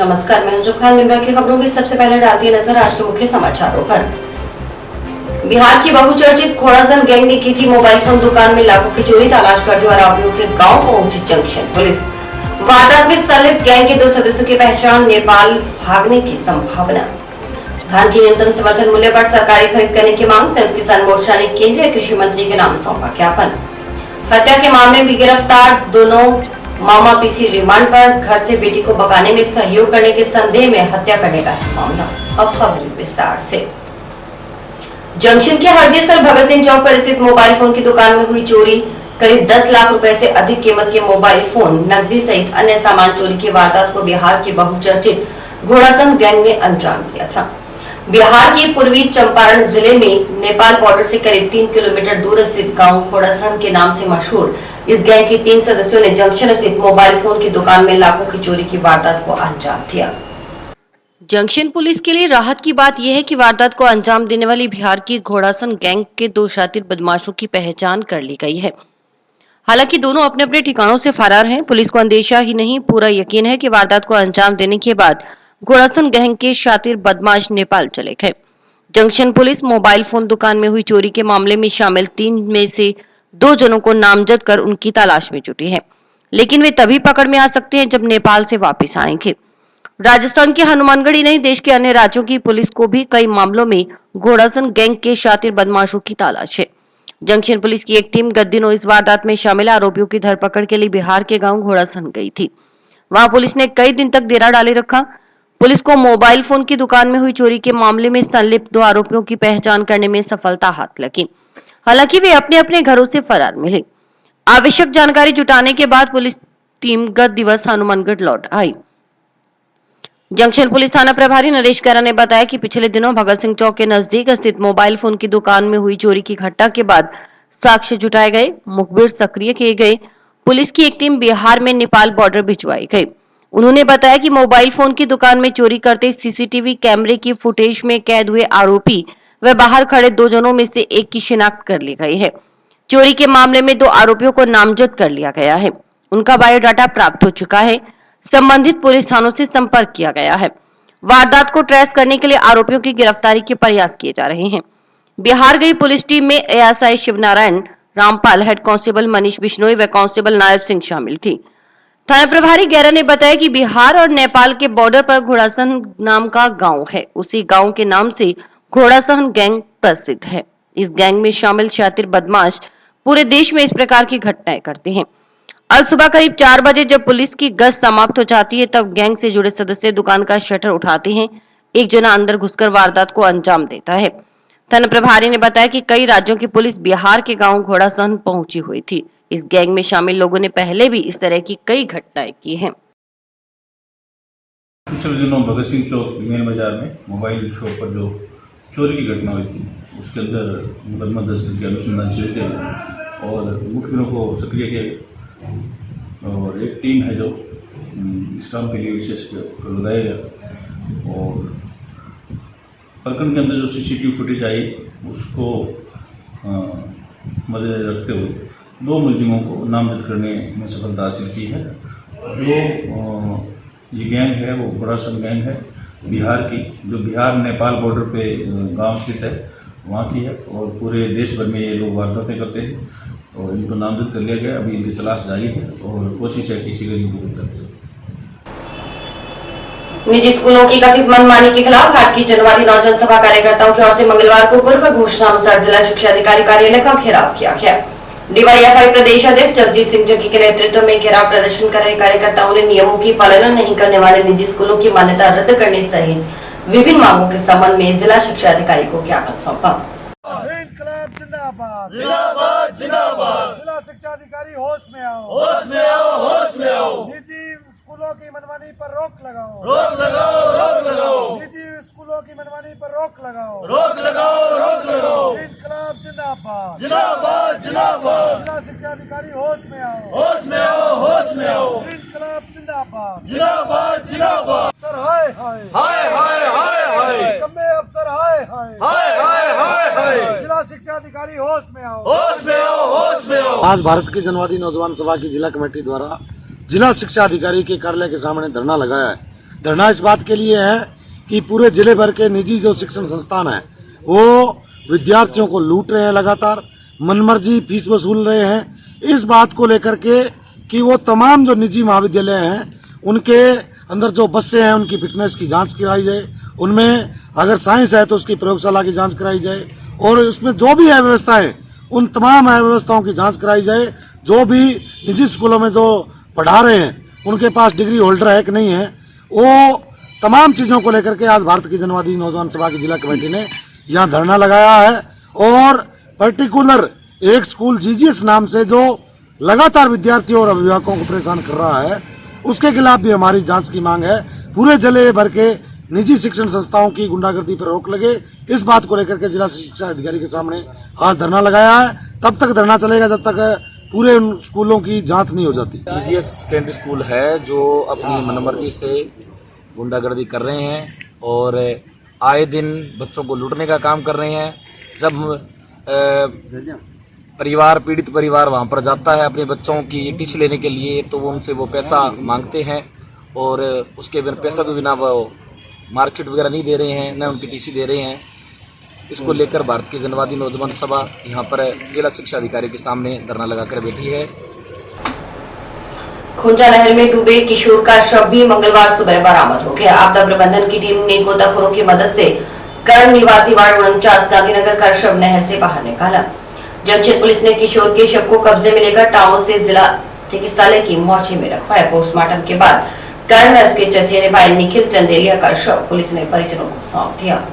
नमस्कार, मैं हंजू खान। दिन भर की खबरों की सबसे पहले डालती है नजर आज के मुख्य समाचारों पर। बिहार की बहुचर्चित घोड़ासन गैंग ने की थी मोबाइल फोन दुकान में लाखों की चोरी। तलाश करते हुए आरोपियों के गांव पहुंची जंक्शन पुलिस। वारदात में संलिप्त गैंग के 2 सदस्यों की पहचान, नेपाल भागने की संभावना। धान की न्यूनतम समर्थन मूल्य पर सरकारी खरीद करने की मांग। संयुक्त किसान मोर्चा ने केंद्रीय कृषि मंत्री के नाम सौंपा ज्ञापन। हत्या के मामले में गिरफ्तार दोनों मामा पीसी रिमांड पर। घर से बेटी को भगाने में सहयोग करने के संदेह में हत्या करने का मामला। अब खबर विस्तार से। जंक्शन के हरदी स्थल भगत सिंह चौक पर स्थित मोबाइल फोन की दुकान में हुई चोरी। करीब 10 लाख रुपए से अधिक कीमत के मोबाइल फोन, नकदी सहित अन्य सामान चोरी की वारदात को बिहार की बहुचर्चित घोड़ासन गैंग ने अंजाम दिया था। बिहार के पूर्वी चंपारण जिले में नेपाल बॉर्डर से करीब 3 किलोमीटर दूर स्थित गांव घोड़ासन के नाम से मशहूर इस गैंग के 3 सदस्यों ने जंक्शन स्थित मोबाइल फोन की दुकान में लाखों की चोरी की वारदात को अंजाम दिया। जंक्शन पुलिस के लिए राहत की बात यह है कि वारदात को अंजाम देने वाली बिहार की घोड़ासन गैंग के 2 शातिर बदमाशों की पहचान कर ली गई है। हालांकि दोनों अपने अपने ठिकानों से फरार हैं। पुलिस को अंदेशा ही नहीं, पूरा यकीन है कि वारदात को अंजाम देने के बाद घोड़ासन गैंग के शातिर बदमाश नेपाल चले गए। जंक्शन पुलिस मोबाइल फोन दुकान में हुई चोरी के मामले में शामिल 3 में से 2 जनों को नामजद कर उनकी तलाश में जुटी है, लेकिन वे तभी पकड़ में आ सकते हैं जब नेपाल से वापस आएंगे। राजस्थान के हनुमानगढ़ ही नहीं, देश के अन्य राज्यों की पुलिस को भी कई मामलों में घोड़ासन गैंग के शातिर बदमाशों की तलाश है। जंक्शन पुलिस की एक टीम गत दिनों इस वारदात में शामिल आरोपियों की धरपकड़ के लिए बिहार के गांव घोड़ासन गई थी। वहां पुलिस ने कई दिन तक डेरा डाले रखा। पुलिस को मोबाइल फोन की दुकान में हुई चोरी के मामले में संलिप्त 2 आरोपियों की पहचान करने में सफलता हाथ लगी। हालांकि वे अपने अपने घरों से फरार मिले। आवश्यक जानकारी जुटाने के बाद पुलिस टीम गत दिवस हनुमानगढ़ लौट आई। जंक्शन पुलिस थाना प्रभारी नरेश कैरा ने बताया कि पिछले दिनों भगत सिंह चौक के नजदीक स्थित मोबाइल फोन की दुकान में हुई चोरी की घटना के बाद साक्ष्य जुटाए गए, मुखबिर सक्रिय किए गए। पुलिस की एक टीम बिहार में नेपाल बॉर्डर भिजवाई गई। उन्होंने बताया कि मोबाइल फोन की दुकान में चोरी करते सीसीटीवी कैमरे की फुटेज में कैद हुए आरोपी व बाहर खड़े 2 जनों में से एक की शिनाख्त कर ली गई है। चोरी के मामले में 2 आरोपियों को नामजद कर लिया गया है। उनका बायोडाटा प्राप्त हो चुका है। संबंधित पुलिस थानों से संपर्क किया गया है। वारदात को ट्रेस करने के लिए आरोपियों की गिरफ्तारी के प्रयास किए जा रहे हैं। बिहार गई पुलिस टीम में ASI Shivnarayan, Rampal, head constable Manish Bishnoi व कांस्टेबल नायब सिंह शामिल थी। थाना प्रभारी गैरा ने बताया कि बिहार और नेपाल के बॉर्डर पर घोड़ासन नाम का गांव है। उसी गांव के नाम से घोड़ासन गैंग प्रसिद्ध है। इस गैंग में शामिल शातिर बदमाश पूरे देश में इस प्रकार की घटनाएं करते हैं। आज सुबह करीब 4 बजे जब पुलिस की गश्त समाप्त हो जाती है, तब गैंग से जुड़े सदस्य दुकान का शटर उठाते हैं। एक जना अंदर घुसकर वारदात को अंजाम देता है। थाना प्रभारी ने बताया कि कई राज्यों की पुलिस बिहार के गांव घोड़ासन पहुंची हुई थी। इस गैंग में शामिल लोगों ने पहले भी इस तरह की कई घटनाएं की हैं। पिछले दिनों भगत सिंह चौक मेन बाजार में मोबाइल शॉप पर जो चोरी की घटना हुई थी, उसके अंदर मुकदमा दर्ज करके अनुसंधान शुरू किया और मुखबिरों को सक्रिय किया और एक टीम है जो इस काम के लिए विशेष लगाया गया और प्रकरण के अंदर जो सीसीटीवी फुटेज आई उसको मद्देनजर रखते हुए 2 मुलजिमों को नामजद करने में सफलता हासिल की है। जो ये गैंग है वो घोड़ासन गैंग है बिहार की, जो बिहार नेपाल बॉर्डर पे गांव स्थित है, वहाँ की है और पूरे देश भर में ये लोग वारदातें करते हैं और इनको नामजद कर लिया गया। अभी इनकी तलाश जारी है और कोशिश है किसी गरीब को गिरफ्तार किया। निजी स्कूलों की कथित मनमानी के खिलाफ भारतीय जनवादी नौजवान सभा कार्यकर्ताओं की ओर से मंगलवार को पूर्व घोषणा अनुसार जिला शिक्षा अधिकारी कार्यालय का घेराव किया गया। डीवाईएफआई प्रदेश अध्यक्ष जगदीश सिंह जग्गी के नेतृत्व में घेराव प्रदर्शन कर रहे कार्यकर्ताओं ने नियमों की पालना नहीं करने वाले निजी स्कूलों की मान्यता रद्द करने सहित विभिन्न मांगों के संबंध में जिला शिक्षा अधिकारी को ज्ञापन सौंपा। जिंदाबाद जिंदाबाद जिंदाबाद। जिला शिक्षा अधिकारी होश में आओ, होश में आओ, होश में आओ। निजी स्कूलों की मनमानी पर रोक लगाओ, रोक लगाओ, रोक लगाओ। निजी स्कूलों की मनमानी पर रोक लगाओ, रोक लगाओ, रोक लगाओ। इनकलाब जिंदाबाद जिंदाबाद जिंदाबाद। जिला शिक्षा अधिकारी होश में आओ, होश में आओ, होश में आओ। इनकलाब जिंदाबाद जिंदाबाद जिंदाबाद। सर हाय हाय हाय हाय हाय हाय। कम्मे अफसर हाय हाय हाय हाय हाय हाय। जिला शिक्षा अधिकारी होश में आओ, होश में आओ, होश में आओ। आज भारत की जनवादी नौजवान सभा की जिला कमेटी द्वारा जिला शिक्षा अधिकारी के कार्यालय के सामने धरना लगाया है, धरना इस बात के लिए है कि पूरे जिले भर के निजी जो शिक्षण संस्थान हैं वो विद्यार्थियों को लूट रहे हैं, लगातार मनमर्जी फीस वसूल रहे हैं। इस बात को लेकर के कि वो तमाम जो निजी महाविद्यालय हैं उनके अंदर जो बसें हैं उनकी फिटनेस की जांच कराई जाए, उनमें अगर साइंस है तो उसकी प्रयोगशाला की जांच कराई जाए और उसमें जो भी अव्यवस्थाएं उन तमाम अव्यवस्थाओं की जांच कराई जाए। जो भी निजी स्कूलों में जो पढ़ा रहे हैं उनके पास डिग्री होल्डर है कि नहीं है, वो तमाम चीज़ों को लेकर के आज भारत की जनवादी नौजवान सभा की जिला कमेटी ने यहाँ धरना लगाया है। और पर्टिकुलर एक स्कूल जीजीएस नाम से जो लगातार विद्यार्थियों और अभिभावकों को परेशान कर रहा है उसके खिलाफ भी हमारी जांच की मांग है। पूरे जिले भर के निजी शिक्षण संस्थाओं की गुंडागर्दी पर रोक लगे, इस बात को लेकर के जिला शिक्षा अधिकारी के सामने आज धरना लगाया है। तब तक धरना चलेगा जब तक पूरे उन स्कूलों की जांच नहीं हो जाती। जीजीएस सेकेंडरी स्कूल है जो अपनी मनमर्जी से गुंडागर्दी कर रहे हैं और आए दिन बच्चों को लूटने का काम कर रहे हैं। जब परिवार पीड़ित परिवार वहां पर जाता है अपने बच्चों की टीसी लेने के लिए तो वो उनसे वो पैसा मांगते हैं और उसके बिना पैसा के बिना वो मार्केट वगैरह नहीं दे रहे हैं, न उनकी टीसी दे रहे हैं। इसको लेकर भारत की जनवादी नौजवान सभा यहाँ पर जिला शिक्षा अधिकारी के सामने धरना लगाकर बैठी है। खुंजा नहर में डूबे किशोर का शव भी मंगलवार सुबह बरामद हो गया। आपदा प्रबंधन की टीम ने गोताखोरों की मदद से कर्ण निवासी वार्ड 49 गांधीनगर का शव नहर से बाहर निकाला। जंक्शन पुलिस ने किशोर के शव को कब्जे में लेकर टाउन से जिला चिकित्सालय की मोर्चे में रखवाया। पोस्टमार्टम के बाद कर्ण के चचेरे भाई निखिल चंदेलिया का शव पुलिस ने परिजनों को सौंप दिया।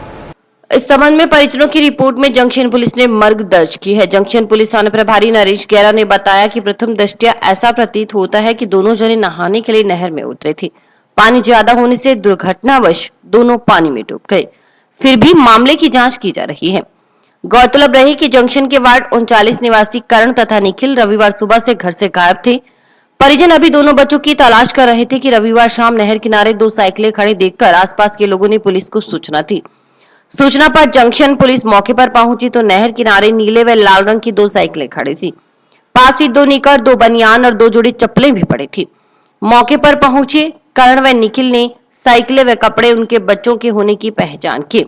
इस संबंध में परिजनों की रिपोर्ट में जंक्शन पुलिस ने मर्ग दर्ज की है। जंक्शन पुलिस थाना प्रभारी नरेश गैरा ने बताया कि प्रथम दृष्टया ऐसा प्रतीत होता है कि दोनों जने नहाने के लिए नहर में उतरे थे। पानी ज्यादा होने से दुर्घटनावश दोनों पानी में डूब गए। फिर भी मामले की जांच की जा रही है। गौरतलब रहे कि जंक्शन के वार्ड 39 निवासी कर्ण तथा निखिल रविवार सुबह से घर से गायब थे। परिजन अभी दोनों बच्चों की तलाश कर रहे थे कि रविवार शाम नहर किनारे 2 साइकिलें खड़े देखकर आसपास के लोगों ने पुलिस को सूचना दी। सूचना पर जंक्शन पुलिस मौके पर पहुंची तो नहर किनारे नीले व लाल रंग की 2 साइकिलें खड़ी थी। पास ही 2 निकर, 2 बनियान और 2 जोड़ी चप्पलें भी पड़ी थी। मौके पर पहुंचे कर्ण व निखिल ने साइकिलें व कपड़े उनके बच्चों के होने की पहचान की।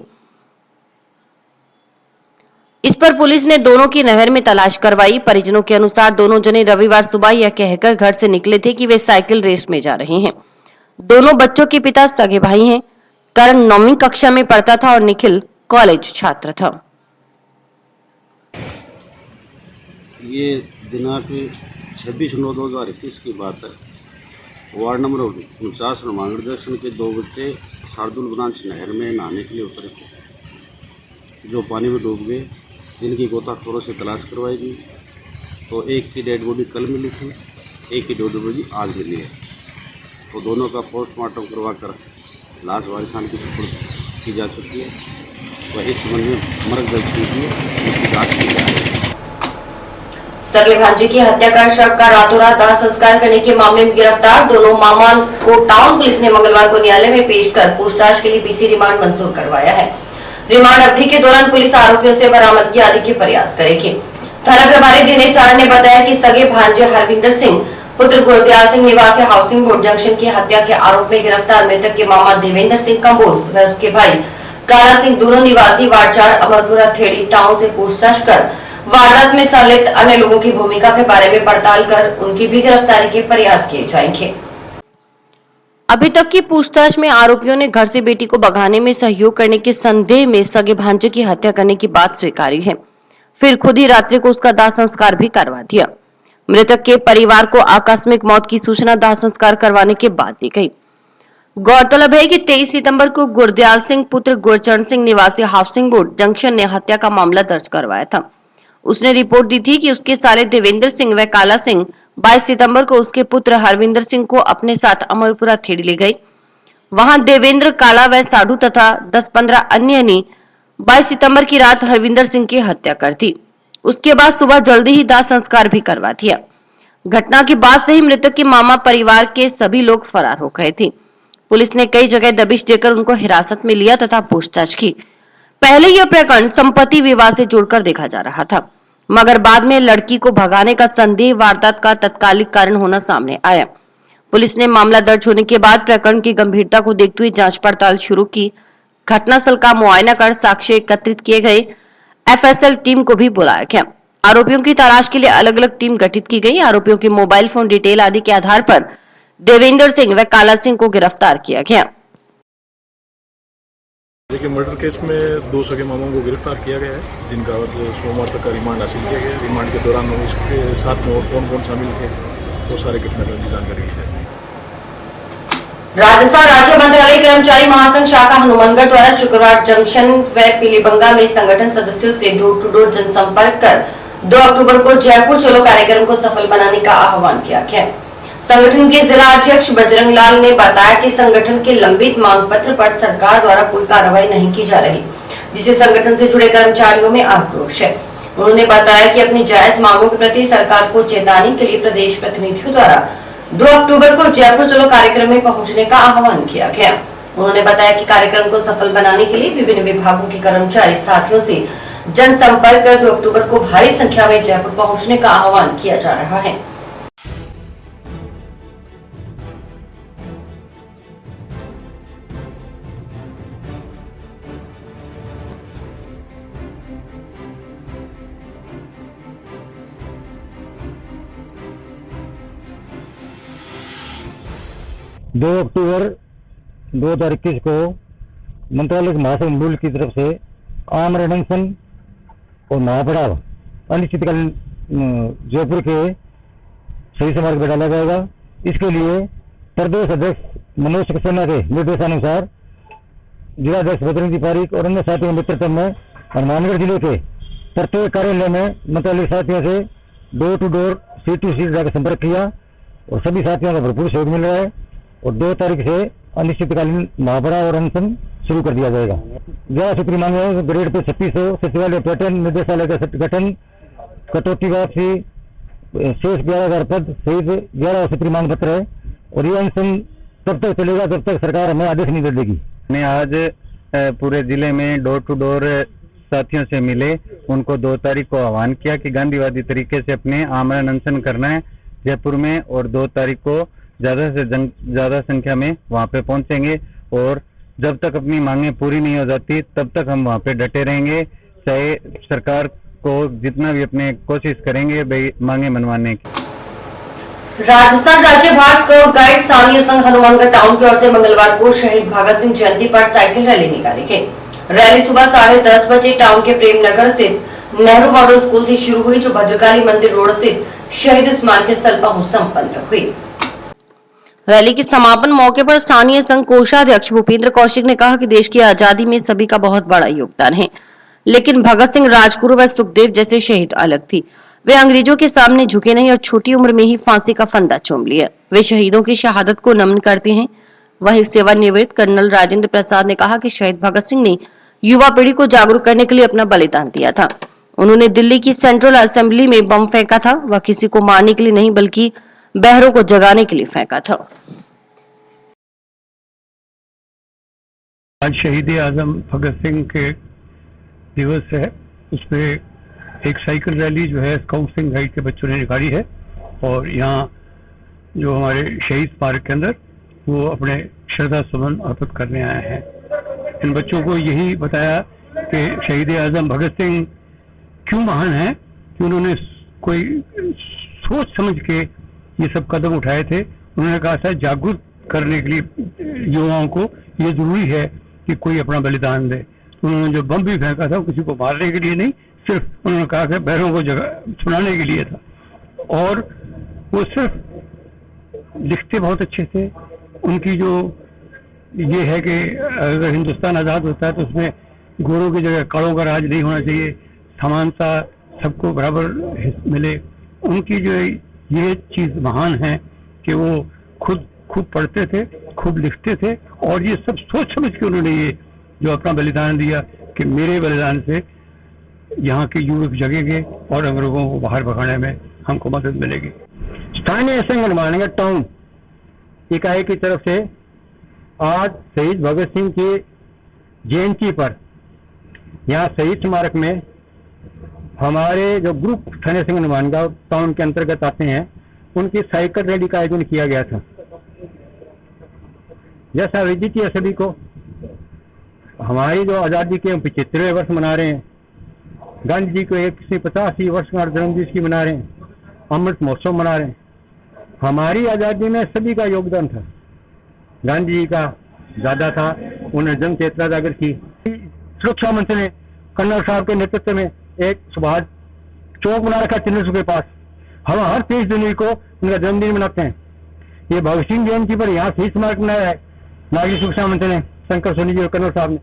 इस पर पुलिस ने दोनों की नहर में तलाश करवाई। परिजनों के अनुसार दोनों जने रविवार सुबह यह कहकर घर से निकले थे कि वे साइकिल रेस में जा रहे हैं। दोनों बच्चों के पिता सगे भाई हैं। कर्ण 9वीं कक्षा में पढ़ता था और निखिल कॉलेज छात्र था। ये दिनांक 26/9/2021 की बात है। वार्ड नंबर 49 मांगड़ जंक्शन के 2 बच्चे शार्दुल ब्रांच नहर में नहाने के लिए उतरे थे जो पानी में डूब गए। जिनकी गोताखोरों से तलाश करवाई गई तो एक की डेड बॉडी कल मिली थी, एक की डेड बॉडी आज मिली है। तो दोनों का पोस्टमार्टम करवाकर लाश वारिसान की सुपुर्द की जा चुकी है। वह इस संबंध में मर्ग दर्ज की गई है, उसकी जांच की जा रही है। सगे भांजे की हत्या कर शव का रातों रात दाह संस्कार करने के मामले में गिरफ्तार दोनों मामा को टाउन पुलिस ने मंगलवार को न्यायालय में पेश कर पूछताछ के लिए पीसी रिमांड मंजूर करवाया है। रिमांड अवधि के दौरान पुलिस आरोपियों से बरामदगी आदि के प्रयास करेगी। थाना प्रभारी दिनेश आर ने बताया कि सगे भांजे हरविंदर सिंह पुत्र गुरदयाल सिंह निवासी हाउसिंग बोर्ड जंक्शन की हत्या के आरोप में गिरफ्तार मृतक के मामा देवेंद्र सिंह कंबोज व उसके भाई काला सिंह दोनों निवासी वार्ड 4 अमरपुरा थेड़ी टाउन से पूछताछ कर वारदात में संलिप्त अन्य लोगों की भूमिका के बारे में पड़ताल कर उनकी भी गिरफ्तारी के प्रयास किए जाएंगे। अभी तक की पूछताछ में आरोपियों ने घर से बेटी को भगाने में सहयोग करने के संदेह में सगे भांजे की हत्या करने की बात स्वीकारी है। फिर खुद ही रात्रि को उसका दाह संस्कार भी करवा दिया। मृतक के परिवार को आकस्मिक मौत की सूचना दाह संस्कार करवाने के बाद दी गई। गौरतलब है कि 23 सितंबर को गुरदयाल सिंह पुत्र गुरचरण सिंह निवासी हाउसिंग बोर्ड जंक्शन ने हत्या का मामला दर्ज करवाया था। उसने रिपोर्ट दी थी कि उसके साले देवेंद्र सिंह व काला सिंह 22 सितंबर को उसके पुत्र हरविंदर सिंह को अपने साथ अमरपुरा थेड़ी ले गए। वहां देवेंद्र, काला व साधु तथा 10-15 अन्य ने 22 सितंबर की रात हरविंदर सिंह की हत्या कर दी। उसके बाद सुबह जल्दी ही दाह संस्कार भी करवा दिया। घटना के बाद से ही मृतक के मामा परिवार के सभी लोग फरार हो गए थे। पुलिस ने कई जगह दबिश देकर उनको हिरासत में लिया तथा पूछताछ की। पहले यह प्रकरण संपत्ति विवाद से जोड़कर देखा जा रहा था, मगर बाद में लड़की को भगाने का संदेह वारदात का तत्कालिक कारण होना सामने आया। पुलिस ने मामला दर्ज होने के बाद प्रकरण की गंभीरता को देखते हुए जांच पड़ताल शुरू की। घटनास्थल का मुआयना कर साक्ष्य एकत्रित किए गए। एफएसएल टीम को भी बुलाया गया। आरोपियों की तलाश के लिए अलग अलग टीम गठित की गई। आरोपियों की मोबाइल फोन डिटेल आदि के आधार पर देवेंद्र सिंह व काला सिंह को गिरफ्तार किया गया। देखिए, मर्डर केस में 2 सगे मामों को गिरफ्तार किया गया है, जिनका सोमवार तक का रिमांड हासिल किया गया। रिमांड के दौरान उसके साथ में और कौन कौन शामिल थे वो सारे घटनाक्रम की जानकारी दी जाएगी। राजस्थान राज्य मंत्रालय कर्मचारी महासंघ शाखा हनुमानगढ़ द्वारा शुक्रवार जंक्शन व पीलीबंगा में संगठन सदस्यों से डोर टू डोर जनसंपर्क कर 2 अक्टूबर को जयपुर चलो कार्यक्रम को सफल बनाने का आह्वान किया गया। संगठन के जिला अध्यक्ष बजरंग लाल ने बताया कि संगठन के लंबित मांग पत्र पर सरकार द्वारा कोई कार्रवाई नहीं की जा रही, जिससे संगठन से जुड़े कर्मचारियों में आक्रोश है। उन्होंने बताया कि अपनी जायज मांगों के प्रति सरकार को चेताने के लिए प्रदेश प्रतिनिधियों द्वारा 2 अक्टूबर को जयपुर चलो कार्यक्रम में पहुंचने का आह्वान किया गया। उन्होंने बताया कि कार्यक्रम को सफल बनाने के लिए विभिन्न विभागों के कर्मचारी साथियों से जनसंपर्क कर 2 अक्टूबर को भारी संख्या में जयपुर पहुंचने का आह्वान किया जा रहा है। दो अक्टूबर 2021 को मंत्रालय के महासंघ मूल की तरफ से आमरण अनशन और महापड़ाव अनिश्चितकालीन जयपुर के सही समारोह में डाला जाएगा। इसके लिए प्रदेश अध्यक्ष मनोज सक्सेना के निर्देशानुसार जिलाध्यक्ष बजरंग पारिक और अन्य साथियों के नेतृत्व में हनुमानगढ़ जिले के प्रत्येक कार्यालय में मंत्रालय साथियों से door to door seat to seat जाकर संपर्क किया और सभी साथियों का भरपूर सहयोग मिल रहा है और 2 तारीख से अनिश्चितकालीन महापड़ाव और अनशन शुरू कर दिया जाएगा। 11 सूत्री मांगे ग्रेड पे 3600 सचिवालय पैटर्न निर्देशालय का गठन कटौती वापसी शेष 11,000 पद सहित 11 सूत्री मांग पत्र है और ये अनशन तब तक चलेगा जब तक सरकार हमें आदेश नहीं दे देगी। मैं आज पूरे जिले में डोर टू डोर साथियों से मिले, उनको 2 तारीख को आह्वान किया कि गांधीवादी तरीके से अपने आमरण अनशन करना है जयपुर में और 2 तारीख को ज्यादा से ज्यादा संख्या में वहां पे पहुंचेंगे और जब तक अपनी मांगें पूरी नहीं हो जाती तब तक हम वहां पे डटे रहेंगे, चाहे सरकार को जितना भी अपने कोशिश करेंगे मांगे मनवाने की। राजस्थान राज्य भारत स्काउट गाइड स्थानीय संघ हनुमानगढ़ टाउन की ओर से मंगलवार को शहीद भगत सिंह जयंती पर साइकिल रैली निकाली गई। रैली सुबह 10:30 बजे टाउन के प्रेम नगर स्थित नेहरू मॉडल स्कूल से शुरू हुई, जो भद्रकाली मंदिर रोड स्थित शहीद स्मारक स्थल पहुंच संपन्न हुई। रैली के समापन मौके पर स्थानीय संघ कोषाध्यक्ष भूपेंद्र कौशिक ने कहा कि देश की आजादी में सभी का बहुत बड़ा योगदान है, लेकिन भगत सिंह, राजगुरु व सुखदेव जैसे शहीद अलग थी। वे अंग्रेजों के सामने झुके नहीं और छोटी उम्र में ही फांसी का फंदा चूम लिया। वे शहीदों की शहादत को नमन करते हैं। वहीं सेवानिवृत्त कर्नल राजेंद्र प्रसाद ने कहा कि शहीद भगत सिंह ने युवा पीढ़ी को जागरूक करने के लिए अपना बलिदान दिया था। उन्होंने दिल्ली की सेंट्रल असेंबली में बम फेंका था। वह किसी को मारने के लिए नहीं बल्कि बहरों को जगाने के लिए फेंका था। आज शहीद आजम भगत सिंह के दिवस है, उसमें एक साइकिल रैली जो है स्काउट सिंह गाइड के बच्चों ने निकाली है और यहाँ जो हमारे शहीद स्मारक के अंदर वो अपने श्रद्धा सुमन अर्पित करने आए हैं। इन बच्चों को यही बताया कि शहीद आजम भगत सिंह क्यों महान है, कि उन्होंने कोई सोच समझ के ये सब कदम उठाए थे। उन्होंने कहा था जागरूक करने के लिए युवाओं को ये जरूरी है कि कोई अपना बलिदान दे। उन्होंने जो बम भी फेंका था किसी को मारने के लिए नहीं, सिर्फ उन्होंने कहा कि बहरों को सुनाने के लिए था। और वो सिर्फ लिखते बहुत अच्छे थे। उनकी जो ये है कि अगर हिंदुस्तान आज़ाद होता है तो उसमें गोरों की जगह कालों का राज नहीं होना चाहिए, समानता सबको बराबर मिले। उनकी जो ये चीज महान है कि वो खूब पढ़ते थे, खूब लिखते थे और ये सब सोच समझ के उन्होंने ये जो अपना बलिदान दिया कि मेरे बलिदान से यहाँ के युवक जगेंगे और अंग्रेजों को बाहर भगाने में हमको मदद मिलेगी। स्थानीय संघ हनुमानगढ़ टाउन इकाई की तरफ से आज शहीद भगत सिंह की जयंती पर यहाँ शहीद स्मारक में हमारे जो ग्रुप स्थानीय संघ हनुमानगढ़ टाउन के अंतर्गत आते हैं उनकी साइकिल रैली का आयोजन किया गया था। जैसा आज़ादी थी सभी को। हमारी जो आज़ादी के हम 75वें वर्ष मना रहे हैं, गांधी जी को 185 वर्ष का जन्मदिन की मना रहे हैं, अमृत महोत्सव मना रहे हैं। हमारी आज़ादी में सभी का योगदान था, गांधी जी का ज़्यादा था, उन्होंने जन चेतना जागृत की। सुरक्षा मंत्री ने कर्नल साहब के नेतृत्व में एक सुभाष चौक बना रखा चिन्ह के पास। हम हर 23 जनवरी को उनका जन्मदिन मनाते हैं। ये भगत सिंह जयंती पर यहाँ शहीद स्मारक बनाया है नागरिक सुरक्षा मंत्री ने, शंकर सोनी जी और कर्नल साहब ने।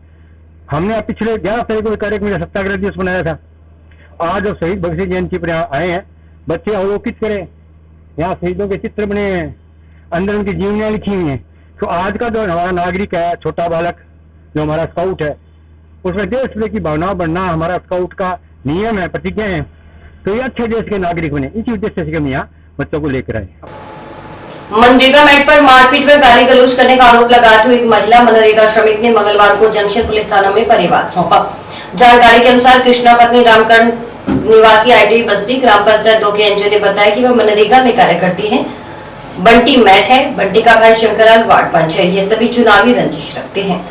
हमने पिछले 11 तारीख को कार्यक्रम में सत्याग्रह दिवस मनाया था। आज जब शहीद भगत सिंह जयंती पर यहाँ आए हैं, बच्चे अवलोकित करें, यहाँ शहीदों के चित्र बने हैं, अंदर उनकी जीवनियाँ लिखी हुई हैं। तो आज का जो हमारा नागरिक है, छोटा बालक जो हमारा स्काउट है, उसमें देशप्रेम की भावना बढ़ना हमारा स्काउट का नियम है, प्रतिज्ञा है। तो ये अच्छे देश के नागरिक बने, इसी उद्देश्य से हम यहाँ बच्चों को लेकर आए। मनरेगा मेट पर मारपीट व गाली गलौज करने का आरोप लगाते हुए एक महिला मनरेगा श्रमिक ने मंगलवार को जंक्शन पुलिस थाना में परिवाद सौंपा। जानकारी के अनुसार कृष्णा पत्नी रामकरण निवासी आईडी बस्ती ग्राम पंचायत 2 के एनजीओ ने बताया कि वह मनरेगा में कार्य करती है। बंटी मैट है, बंटी का भाई शंकरलाल वार्ड पंच है। ये सभी चुनावी रंजिश रखते हैं।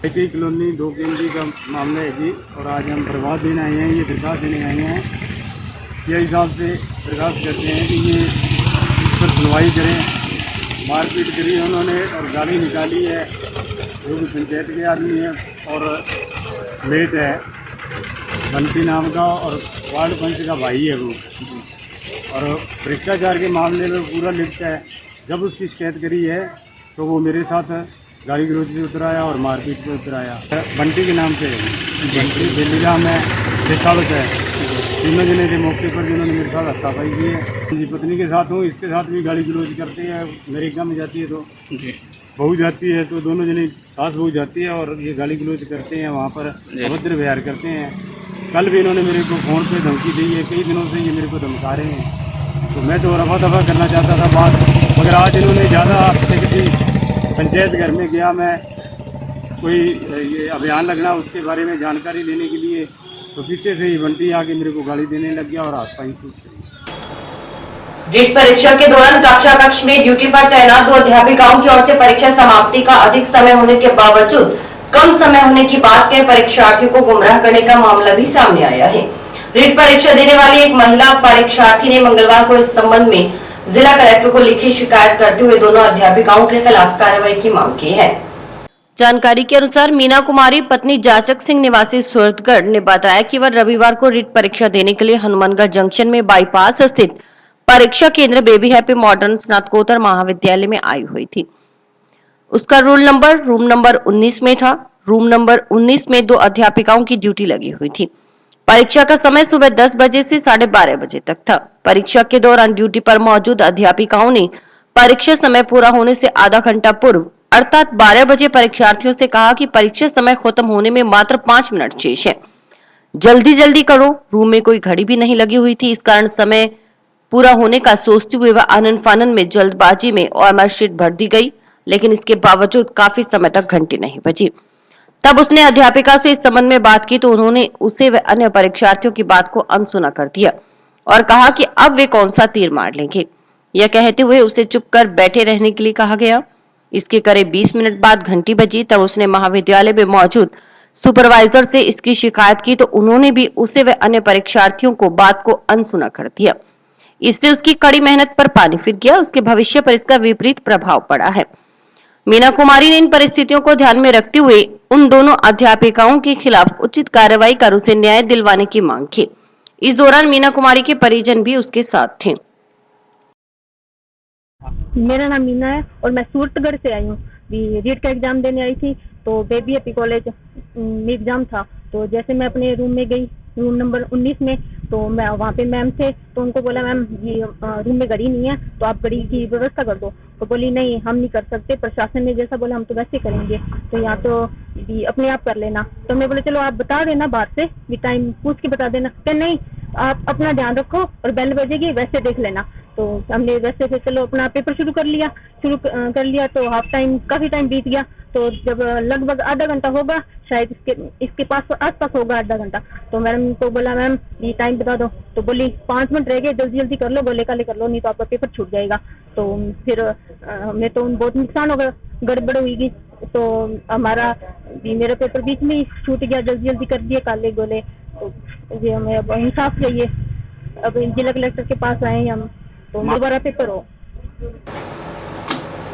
आईटी कॉलोनी 2 केंद्री का मामला है जी, और आज हम परिवाद देने आए हैं, ये दरखास्त देने आए हैं। सीआई साहब से दरखास्त करते हैं कि ये इस पर सुनवाई करें। मारपीट करी है उन्होंने और गाली निकाली है, जो भी पंचायत के आदमी है और मेट है बंटी नाम का, और वार्ड पंच का भाई है वो, और भ्रष्टाचार के मामले में पूरा लिप्त है। जब उसकी शिकायत करी है तो वो मेरे साथ गाली गलौज पे उतर आया और मारपीट पे उतर आया। बंटी के नाम पे बंटी बेलीराम है, शेखावत है, तीनों जने थे मौके पर जिन्होंने मेरे साथ हत्यापाई की है। जी पत्नी के साथ हूँ, इसके साथ भी गाली गलौज करते हैं। मेरे गाँव में जाती है तो बहू जाती है, तो दोनों जने सास बहू जाती है और ये गाली गलौज करते हैं, वहाँ पर अभद्र व्यवहार करते हैं। कल भी इन्होंने मेरे को फ़ोन पे धमकी दी है, कई दिनों से ये मेरे को धमका रहे हैं। तो मैं तो रफा दफा करना चाहता था बात, मगर आज इन्होंने ज़्यादा आपसे पंचायत घर में गया मैं, कोई ये अभियान लगना उसके बारे में जानकारी लेने के लिए, तो पीछे से ही बंटी आके मेरे को गाली देने लग गया और हाथ पाई टूट गई। रीट परीक्षा के दौरान कक्षा कक्ष में ड्यूटी पर तैनात 2 अध्यापिकाओं की ओर से परीक्षा समाप्ति का अधिक समय होने के बावजूद कम समय होने की बात कह परीक्षार्थियों को गुमराह करने का मामला भी सामने आया है। रीट परीक्षा देने वाली एक महिला परीक्षार्थी ने मंगलवार को इस संबंध में जिला कलेक्टर को लिखित शिकायत करते हुए दोनों अध्यापिकाओं के खिलाफ कार्रवाई की मांग की है। जानकारी के अनुसार मीना कुमारी पत्नी जाचक सिंह निवासी सूरतगढ़ ने बताया कि वह रविवार को रीट परीक्षा देने के लिए हनुमानगढ़ जंक्शन में बाईपास स्थित परीक्षा केंद्र बेबी हैप्पी मॉडर्न स्नातकोत्तर महाविद्यालय में आई हुई थी। उसका रूम नंबर 19 में था। रूम नंबर 19 में 2 अध्यापिकाओं की ड्यूटी लगी हुई थी। परीक्षा का समय सुबह 10 बजे से 12:30 बजे तक था। परीक्षा के दौरान ड्यूटी पर मौजूद अध्यापिकाओं ने परीक्षा समय पूरा होने से आधा घंटा पूर्व अर्थात 12 बजे परीक्षार्थियों से कहा कि परीक्षा समय खत्म होने में मात्र 5 मिनट शेष है, जल्दी करो। रूम में कोई घड़ी भी नहीं लगी हुई थी, इस कारण समय पूरा होने का सोचते हुए वह आनन फानन में जल्दबाजी में OMR शीट भर दी गई, लेकिन इसके बावजूद काफी समय तक घंटी नहीं बजी। तब उसने अध्यापिका से इस संबंध में बात की तो उन्होंने उसे व अन्य परीक्षार्थियों की बात को अनसुना कर दिया और कहा कि अब वे कौन सा तीर मार लेंगे। यह कहते हुए उसे चुप कर बैठे रहने के लिए कहा गया। इसके करीब 20 मिनट बाद घंटी बजी, तब उसने महाविद्यालय में मौजूद सुपरवाइजर से इसकी शिकायत की तो उन्होंने भी उसे व अन्य परीक्षार्थियों को बात को अनसुना कर दिया। इससे उसकी कड़ी मेहनत पर पानी फिर गया, उसके भविष्य पर इसका विपरीत प्रभाव पड़ा है। मीना कुमारी ने इन परिस्थितियों को ध्यान में रखते हुए उन दोनों अध्यापिकाओं के खिलाफ उचित कार्रवाई कर उसे न्याय दिलवाने की मांग की। इस दौरान मीना कुमारी के परिजन भी उसके साथ थे। मेरा नाम मीना है और मैं सूरतगढ़ से आई हूँ। रीट का एग्जाम देने आई थी तो बेबी हैप्पी कॉलेज में एग्जाम था। तो जैसे मैं अपने रूम में गई, रूम नंबर 19 में, तो मैं वहाँ पे मैम थे तो उनको बोला मैम ये रूम में घड़ी नहीं है तो आप घड़ी की व्यवस्था कर दो। तो बोली नहीं हम नहीं कर सकते, प्रशासन ने जैसा बोला हम तो वैसे करेंगे, तो यहाँ तो अपने आप कर लेना। तो मैं बोले चलो आप बता देना बाहर से भी टाइम पूछ के बता देना। क्या नहीं आप अपना ध्यान रखो और बेल बजेगी वैसे देख लेना। तो तो हमने वैसे से चलो अपना पेपर शुरू कर लिया तो हाफ टाइम काफ़ी टाइम बीत गया। तो जब लगभग आधा घंटा होगा शायद इसके पास आसपास होगा आधा घंटा, तो मैडम को बोला मैम ये टाइम बता दो, तो बोली 5 मिनट रह गए, जल्दी जल्दी कर लो, गोले काले कर लो, नहीं तो आपका पेपर छूट जाएगा। तो फिर हमें तो बहुत नुकसान होगा, गड़बड़ हुई। तो हमारा मेरा पेपर बीच में ही छूट गया, जल्दी जल्दी कर दिए काले गोले। तो ये हमें अब इंसाफ चाहिए। अब जिला कलेक्टर के पास आए हम, तो दोबारा पेपर हो।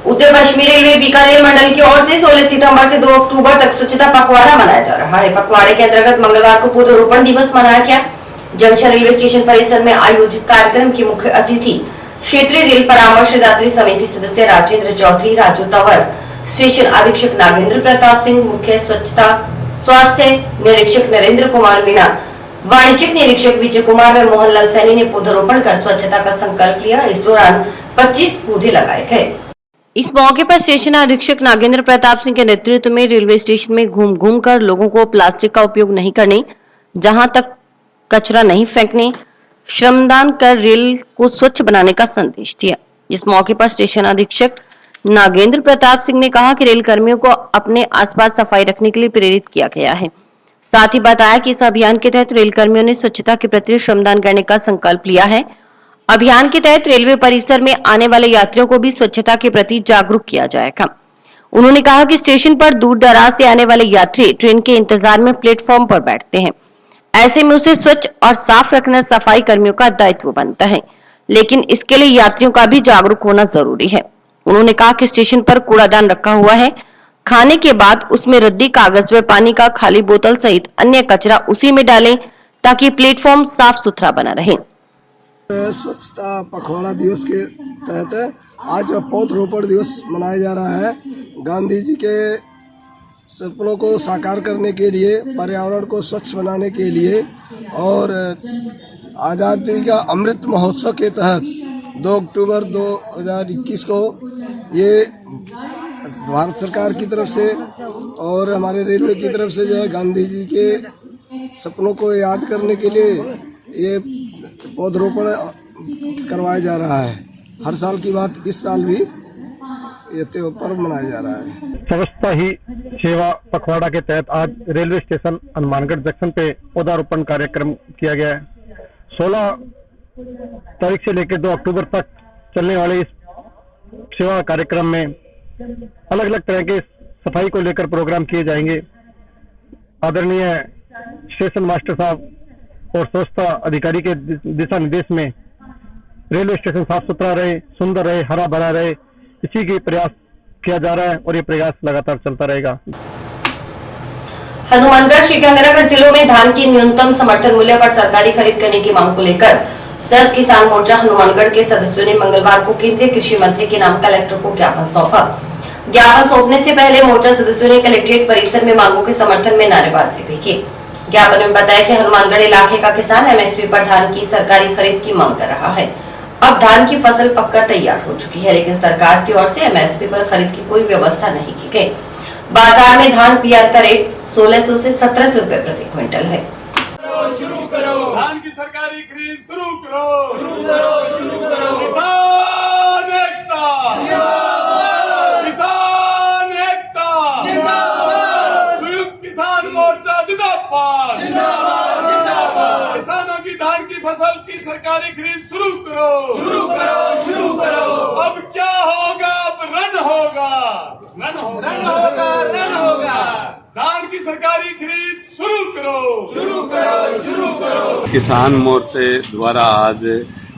उत्तर पश्चिमी रेलवे बीकानेर मंडल की ओर से 16 सितंबर से 2 अक्टूबर तक स्वच्छता पखवाड़ा मनाया जा रहा है। पखवाड़े के अंतर्गत मंगलवार को पौधरोपण दिवस मनाया गया। जंक्शन रेलवे स्टेशन परिसर में आयोजित कार्यक्रम की मुख्य अतिथि क्षेत्रीय रेल परामर्शदात्री समिति सदस्य राजेंद्र चौधरी, राजू तंवर, स्टेशन अधीक्षक नागेंद्र प्रताप सिंह, मुख्य स्वच्छता स्वास्थ्य निरीक्षक नरेंद्र कुमार मीणा, वाणिज्यिक निरीक्षक विजय कुमार व मोहनलाल सैनी ने पौधरोपण कर स्वच्छता का संकल्प लिया। इस दौरान 25 पौधे लगाए गए। इस मौके पर स्टेशन अधीक्षक नागेंद्र प्रताप सिंह के नेतृत्व में रेलवे स्टेशन में घूम घूम कर लोगों को प्लास्टिक का उपयोग नहीं करने, जहां तक कचरा नहीं फेंकने, श्रमदान कर रेल को स्वच्छ बनाने का संदेश दिया। इस मौके पर स्टेशन अधीक्षक नागेंद्र प्रताप सिंह ने कहा कि रेल कर्मियों को अपने आसपास सफाई रखने के लिए प्रेरित किया गया है। साथ ही बताया कि इस अभियान के तहत रेल कर्मियों ने स्वच्छता के प्रति श्रमदान करने का संकल्प लिया है। अभियान के तहत रेलवे परिसर में आने वाले यात्रियों को भी स्वच्छता के प्रति जागरूक किया जाएगा। उन्होंने कहा कि स्टेशन पर दूर दराज से आने वाले यात्री ट्रेन के इंतजार में प्लेटफॉर्म पर बैठते हैं। ऐसे में उसे स्वच्छ और साफ रखना सफाई कर्मियों का दायित्व बनता है, लेकिन इसके लिए यात्रियों का भी जागरूक होना जरूरी है। उन्होंने कहा कि स्टेशन पर कूड़ादान रखा हुआ है, खाने के बाद उसमें रद्दी कागज व पानी का खाली बोतल सहित अन्य कचरा उसी में डालें ताकि प्लेटफॉर्म साफ सुथरा बना रहे। स्वच्छता पखवाड़ा दिवस के तहत आज पौधरोपण दिवस मनाया जा रहा है। गांधी जी के सपनों को साकार करने के लिए, पर्यावरण को स्वच्छ बनाने के लिए और आज़ादी का अमृत महोत्सव के तहत 2 अक्टूबर 2021 को ये भारत सरकार की तरफ से और हमारे रेलवे की तरफ से जो है गांधी जी के सपनों को याद करने के लिए ये पौधरोपण करवाया जा रहा है। हर साल की बात इस साल भी ये पर्व मनाया जा रहा है। स्वच्छता ही सेवा पखवाड़ा के तहत आज रेलवे स्टेशन हनुमानगढ़ जंक्शन पे पौधारोपण कार्यक्रम किया गया है। 16 तारीख से लेकर 2 अक्टूबर तक चलने वाले इस सेवा कार्यक्रम में अलग अलग तरह के सफाई को लेकर प्रोग्राम किए जाएंगे। आदरणीय स्टेशन मास्टर साहब और स्वच्छता अधिकारी के दिशा निर्देश में रेलवे स्टेशन साफ सुथरा रहे, सुंदर रहे, हरा भरा रहे, इसी की प्रयास किया जा रहा है और ये प्रयास लगातार चलता रहेगा। हनुमानगढ़ श्रीगंगानगर जिलों में धान की न्यूनतम समर्थन मूल्य पर सरकारी खरीद करने की मांग को लेकर सर्व किसान मोर्चा हनुमानगढ़ के सदस्यों ने मंगलवार को केंद्रीय कृषि मंत्री के नाम कलेक्टर को ज्ञापन सौंपा। ज्ञापन सौंपने से पहले मोर्चा सदस्यों ने कलेक्ट्रेट परिसर में मांगों के समर्थन में नारेबाजी भी की। ज्ञापन में बताया कि हनुमानगढ़ इलाके का किसान एमएसपी पर धान की सरकारी खरीद की मांग कर रहा है। अब धान की फसल पककर तैयार हो चुकी है, लेकिन सरकार की ओर से एमएसपी पर खरीद की कोई व्यवस्था नहीं की गई। बाजार में धान पीआर का रेट 1600 से 1700 रुपए प्रति क्विंटल है। शुरू करो धान की सरकारी खरीद शुरू करो, शुरू करो, शुरू करो। किसान एकता जिंदाबाद, किसान एकता जिंदाबाद, संयुक्त किसान मोर्चा जिंदाबाद, जिंदाबाद, जिंदाबाद। किसानों की धान की फसल की सरकारी खरीद शुरू करो, शुरू करो, शुरू करो। अब क्या होगा? अब रन होगा, रन होगा, रन होगा, रन होगा। धान की सरकारी खरीद शुरू करो, शुरू करो, शुरू करो। किसान मोर्चे द्वारा आज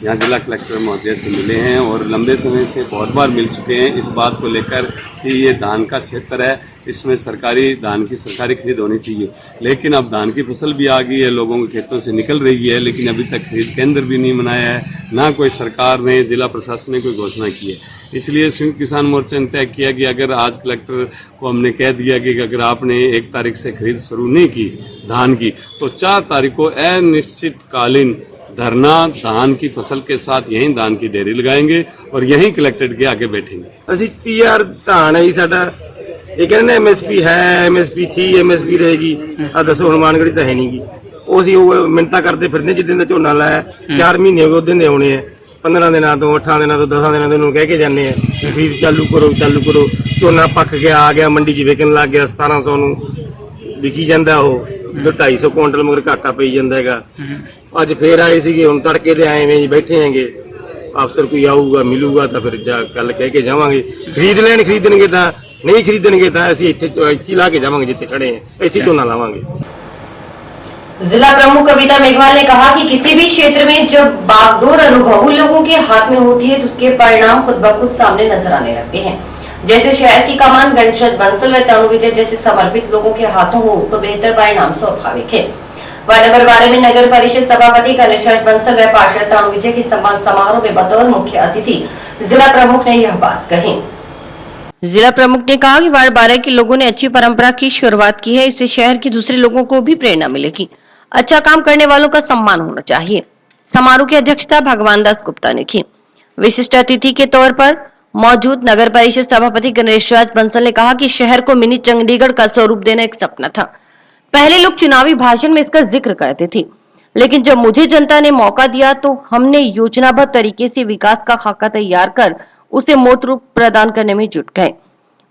यहाँ जिला कलेक्टर महोदय से मिले हैं और लंबे समय से बहुत बार मिल चुके हैं इस बात को लेकर कि ये धान का क्षेत्र है, इसमें सरकारी धान की सरकारी खरीद होनी चाहिए। लेकिन अब धान की फसल भी आ गई है, लोगों के खेतों से निकल रही है, लेकिन अभी तक खरीद केंद्र भी नहीं बनाया है, ना कोई सरकार ने, जिला प्रशासन ने कोई घोषणा की है। इसलिए संयुक्त किसान मोर्चा ने तय किया कि अगर आज कलेक्टर को हमने कह दिया कि अगर आपने 1 तारीख से खरीद शुरू नहीं की धान की, तो 4 तारीख को अनिश्चितकालीन धरना धान की फसल के साथ यहीं धान की डेयरी लगाएंगे और यहीं कलेक्ट्रेट के आगे बैठेंगे। ਅਸੀਂ ਪੀਆਰ ਧਾਨ ਹੈ ਜੀ ਸਾਡਾ, ਇਹ ਕਹਿੰਦੇ ਐਮਐਸਪੀ ਹੈ, ਐਮਐਸਪੀ ਥੀ, ਐਮਐਸਪੀ ਰਹੇਗੀ। ਆ ਦੱਸੋ ਹਨੂਮਾਨਗੜ੍ਹ ਤਾਂ ਹੈ ਨਹੀਂਗੀ। ਉਹ ਅਸੀਂ ਉਹ ਮਿੰਨਤਾਂ ਕਰਦੇ ਫਿਰਦੇ ਜਿੱਦਾਂ ਦਾ ਝੋਨਾ ਲਾਇਆ 4 ਮਹੀਨੇ ਹੋ ਗਏ ਉਦੋਂ ਦੇ ਆਉਣੇ ਆ, 15 ਦਿਨਾਂ ਤੋਂ 8 ਦਿਨਾਂ ਤੋਂ 10 ਦਿਨਾਂ ਤੋਂ ਉਹਨੂੰ ਕਹਿ ਕੇ ਜਾਂਦੇ ਆ ਵੀ ਖਰੀਦ ਚਾਲੂ ਕਰੋ। ਝੋਨਾ ਪੱਕ ਗਿਆ ਆ ਗਿਆ ਮੰਡੀ 'ਚ ਵਿਕਣ ਲੱਗ ਗਿਆ 1700 ਨੂੰ ਵਿਕੀ ਜਾਂਦਾ ਉਹ 250 ਕੁਇੰਟਲ ਮਗਰ ਘਾਟਾ ਪਈ ਜਾਂਦਾ ਹੈਗਾ। ਅੱਜ ਫੇਰ ਆਏ ਸੀਗੇ ਹੁਣ ਤੜਕੇ ਦੇ ਆਏ ਵੇਂ ਜੀ ਬੈਠੇ ਹੈਗੇ ਅਫਸਰ ਕੋਈ ਆਊਗਾ ਮਿਲੂਗਾ ਤਾਂ ਫਿਰ ਕੱਲ ਕਹਿ ਕੇ ਜਾਵਾਂਗੇ। ਖਰੀਦਣਗੇ ਤਾਂ नहीं खरीदणगे तो ਅਸੀਂ ਇੱਥੇ ਲਾ के जावांगे जिथे खड़े हैं ਇੱਥੇ ਝੋਨਾ लावांगे। जिला प्रमुख कविता मेघवाल ने कहा कि किसी भी क्षेत्र में जब बागडोर अनुभव लोगों के हाथ में होती है तो उसके परिणाम खुद ब खुद सामने नजर आने लगते हैं। जैसे शहर की कमान गणेश बंसल व तनु विजय जैसे समर्पित लोगों के हाथों हो तो बेहतर परिणाम स्वाभाविक है। वार्ड नंबर 12 में नगर परिषद सभापति गणेश बंसल व पार्षद तनु विजय के सम्मान समारोह में बतौर मुख्य अतिथि जिला प्रमुख ने यह बात कही। जिला प्रमुख ने कहा कि वार्ड 12 के लोगों ने अच्छी परंपरा की शुरुआत की है, इससे शहर के दूसरे लोगों को भी प्रेरणा मिलेगी। अच्छा काम करने वालों का सम्मान होना चाहिए। समारोह की अध्यक्षता भगवान दास गुप्ता ने की। विशिष्ट अतिथि के तौर पर मौजूद नगर परिषद सभापति गणेश बंसल ने कहा कि शहर को मिनी चंडीगढ़ का स्वरूप देना एक सपना था। पहले लोग चुनावी भाषण में इसका जिक्र करते थे, लेकिन जब मुझे जनता ने मौका दिया तो हमने योजनाबद्ध तरीके से विकास का खाका तैयार कर उसे मूर्त रूप प्रदान करने में जुट गए।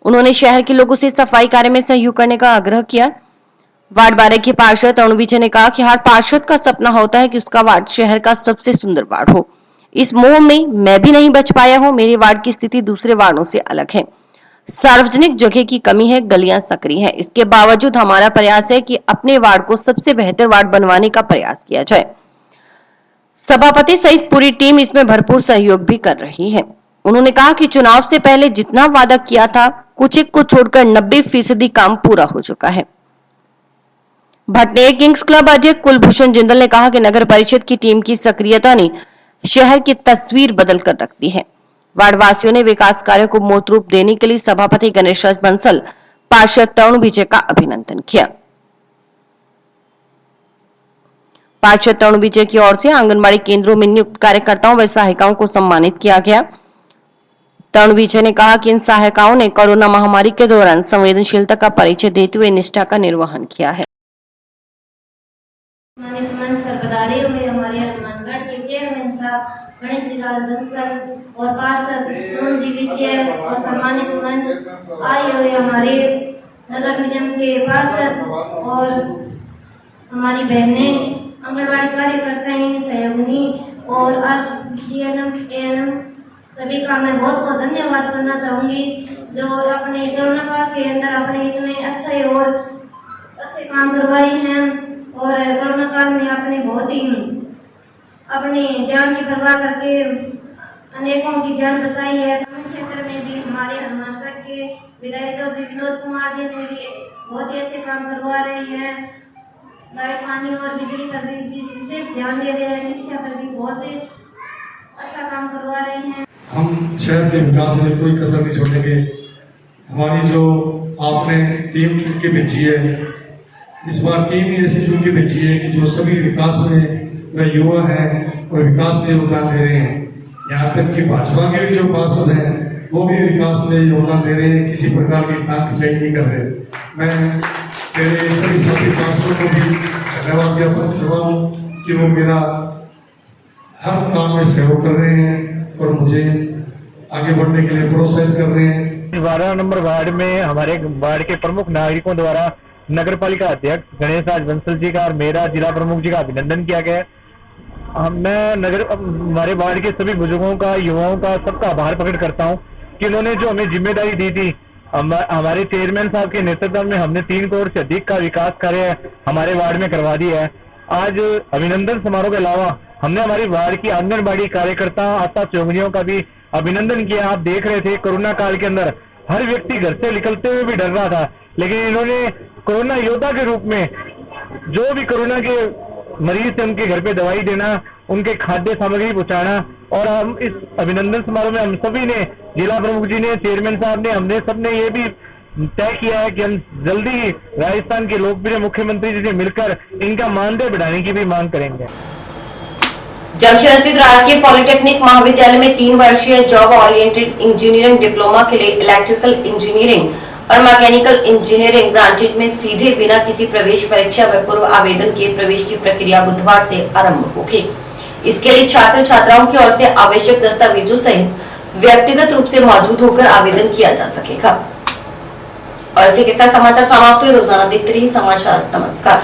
उन्होंने शहर के लोगों से सफाई कार्य में सहयोग करने का आग्रह किया। वार्ड 12 के पार्षद तनु विजय ने कहा कि हर पार्षद का सपना होता है कि उसका वार्ड शहर का सबसे सुंदर वार्ड हो। इस मोह में मैं भी नहीं बच पाया हूं। मेरे वार्ड की स्थिति दूसरे वार्डों से अलग है। सार्वजनिक जगह की कमी है, गलियां सकरी है। इसके बावजूद हमारा प्रयास है कि अपने वार्ड को सबसे बेहतर वार्ड बनवाने का प्रयास किया जाए। सभापति सहित पूरी टीम इसमें भरपूर सहयोग भी कर रही है। उन्होंने कहा कि चुनाव से पहले जितना वादा किया था कुछ एक को छोड़कर 90% काम पूरा हो चुका है। भटनेर किंग्स क्लब अध्यक्ष कुलभूषण जिंदल ने कहा कि नगर परिषद की टीम की सक्रियता ने शहर की तस्वीर बदल कर रख दी है। वार्ड वासियों ने विकास कार्यों को मूर्त रूप देने के लिए सभापति गणेश बंसल, पार्षद तरुण विजय का अभिनंदन किया। पार्षद तरुण विजय की ओर से आंगनबाड़ी केंद्रों में नियुक्त कार्यकर्ताओं व सहायिकाओं को सम्मानित किया गया। तरुण विजय ने कहा कि इन सहायिकाओं ने कोरोना महामारी के दौरान संवेदनशीलता का परिचय देते हुए निष्ठा का निर्वहन किया है। मंच पर पधारे हुए हमारे हनुमानगढ़ के चेयरमैन साहब गणेश बंसल और पार्षद तरुण विजय और सम्मानित मंच आए हुए हमारे नगर निगम के पार्षद और हमारी बहनें आंगनबाड़ी कार्यकर्ता हैं, सहयोगिनी और आज जीएनएम सभी का मैं बहुत बहुत धन्यवाद करना चाहूंगी जो अपने कोरोना काल के अंदर अपने इतने अच्छे काम करवाए हैं और कोरोना काल में आपने बहुत ही अपनी जान की परवाह करके अनेकों की जान बचाई है। ग्रामीण क्षेत्र में भी हमारे हनुमानगढ़ के विधायक चौधरी विनोद कुमार जी ने भी बहुत ही अच्छे काम करवा रहे हैं। लाइट, पानी और बिजली पर भी विशेष ध्यान दे रहे हैं। शिक्षा पर भी बहुत ही अच्छा काम करवा रहे हैं। हम शहर के विकास में कोई कसर नहीं छोड़ेंगे। हमारी जो आपने टीम चुन के भेजी है, इस बार टीम ही ऐसी चुन के भेजी है कि जो सभी विकास में वह युवा है और विकास में योगदान दे रहे हैं। यहाँ तक कि भाजपा के भी जो पार्षद हैं वो भी विकास में योगदान दे रहे हैं, किसी प्रकार की नाकचाई नहीं कर रहे। मैं मेरे सभी साथी पार्षदों को भी धन्यवाद ज्ञापन करता हूँ कि वो मेरा हर काम में सहयोग कर रहे हैं और मुझे आगे बढ़ने के लिए प्रोत्साहित कर रहे हैं। 12 नंबर वार्ड में हमारे वार्ड के प्रमुख नागरिकों द्वारा नगर पालिका अध्यक्ष गणेश बंसल जी का और मेरा जिला प्रमुख जी का अभिनंदन किया गया। मैं हमारे वार्ड के सभी बुजुर्गों का, युवाओं का, सबका आभार प्रकट करता हूं कि उन्होंने जो हमें जिम्मेदारी दी थी। हमारे चेयरमैन साहब के नेतृत्व में हमने 3 करोड़ से अधिक का विकास कार्य हमारे वार्ड में करवा दिया है। आज अभिनंदन समारोह के अलावा हमने हमारी वार्ड की आंगनबाड़ी कार्यकर्ता, आशा सहयोगिनियों का भी अभिनंदन किया। आप देख रहे थे कोरोना काल के अंदर हर व्यक्ति घर से निकलते हुए भी डर रहा था, लेकिन इन्होंने कोरोना योद्धा के रूप में जो भी कोरोना के मरीज थे उनके घर पे दवाई देना, उनके खाद्य सामग्री पहुंचाना। और हम इस अभिनंदन समारोह में हम सभी ने, जिला प्रमुख जी ने, चेयरमैन साहब ने, हमने सबने ये भी तय किया है कि हम जल्दी राजस्थान के लोकप्रिय मुख्यमंत्री जी से मिलकर इनका मानदेय बढ़ाने की भी मांग करेंगे। जंक्शन स्थित राजकीय पॉलिटेक्निक महाविद्यालय में 3 वर्षीय जॉब ओरिएंटेड इंजीनियरिंग डिप्लोमा के लिए इलेक्ट्रिकल इंजीनियरिंग और मैकेनिकल इंजीनियरिंग ब्रांचेज में सीधे बिना किसी प्रवेश परीक्षा व पूर्व आवेदन के प्रवेश की प्रक्रिया बुधवार से आरंभ होगी। इसके लिए छात्र छात्राओं की ओर से आवश्यक दस्तावेजों सहित व्यक्तिगत रूप से मौजूद होकर आवेदन किया जा सकेगा। और इसी के साथ समाचार समाप्त हुए। रोजाना देखते रहिए समाचार। नमस्कार।